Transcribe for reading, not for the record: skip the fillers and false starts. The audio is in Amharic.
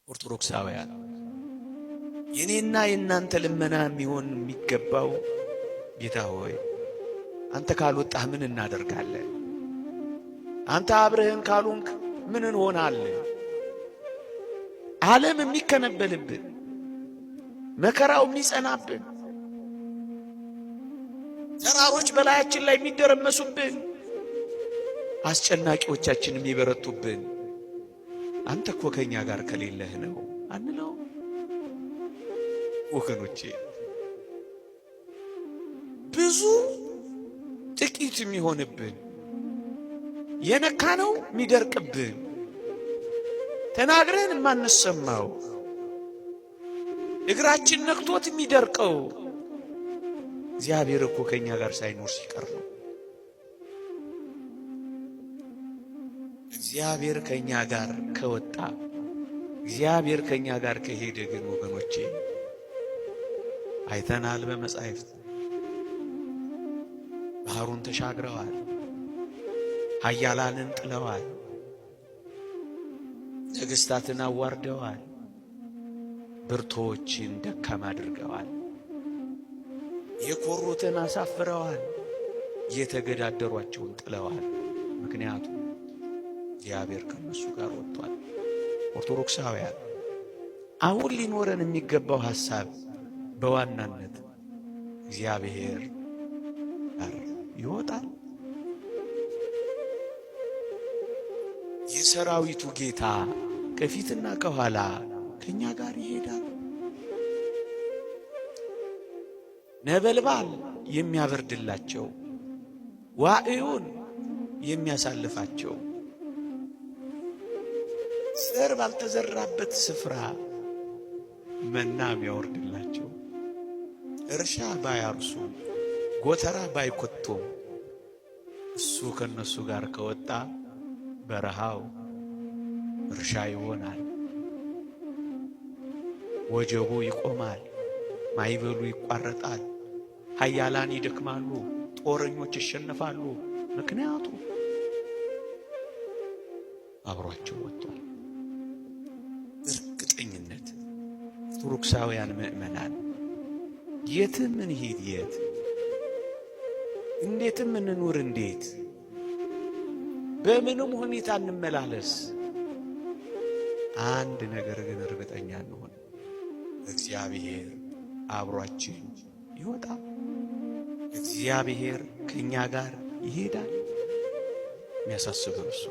ኦርቶዶክሳውያን የኔና የናንተ ልመና የሚሆን የሚገባው ጌታ ሆይ አንተ ካልወጣህ ምን እናደርጋለን? አንተ አብረህን ካልሆንክ ምን እንሆናለን? ዓለም የሚከነበልብን መከራው የሚጸናብን ተራሮች በላያችን ላይ የሚደረመሱብን አስጨናቂዎቻችን የሚበረቱብን አንተ እኮ ከኛ ጋር ከሌለህ ነው አንለው? ወገኖቼ ብዙ ጥቂት የሚሆንብን የነካነው የሚደርቅብን ተናግረን የማንሰማው እግራችን ነክቶት የሚደርቀው እግዚአብሔር እኮ ከኛ ጋር ሳይኖር ሲቀር ነው። እግዚአብሔር ከኛ ጋር ከወጣ እግዚአብሔር ከኛ ጋር ከሄደ ግን ወገኖቼ አይተናል። በመጻሕፍት ባህሩን ተሻግረዋል፣ ኃያላንን ጥለዋል፣ ነገሥታትን አዋርደዋል፣ ብርቶችን ደካማ አድርገዋል፣ የኮሩትን አሳፍረዋል፣ የተገዳደሯቸውን ጥለዋል። ምክንያቱም እግዚአብሔር ከነሱ ጋር ወጥቷል። ኦርቶዶክሳውያን አሁን ሊኖረን የሚገባው ሐሳብ በዋናነት እግዚአብሔር ጋር ይወጣል። የሰራዊቱ ጌታ ከፊትና ከኋላ ከኛ ጋር ይሄዳል። ነበልባል የሚያበርድላቸው ዋዕዩን የሚያሳልፋቸው ዘር ባልተዘራበት ስፍራ መና የሚያወርድላቸው እርሻ ባያርሱ ጎተራ ባይኮቱም እሱ ከነሱ ጋር ከወጣ በረሃው እርሻ ይሆናል። ወጀቡ ይቆማል፣ ማይበሉ ይቋረጣል፣ ኃያላን ይደክማሉ፣ ጦረኞች ይሸነፋሉ። ምክንያቱም አብሯቸው ወጥቷል። እርግጠኝነት ኦርቶዶክሳውያን ምእመናን የትም እንሂድ የት እንዴትም እንኑር እንዴት በምንም ሁኔታ እንመላለስ አንድ ነገር ግን እርግጠኛ እንሆን፣ እግዚአብሔር አብሯችን ይወጣል። እግዚአብሔር ከኛ ጋር ይሄዳል። የሚያሳስበው እሱ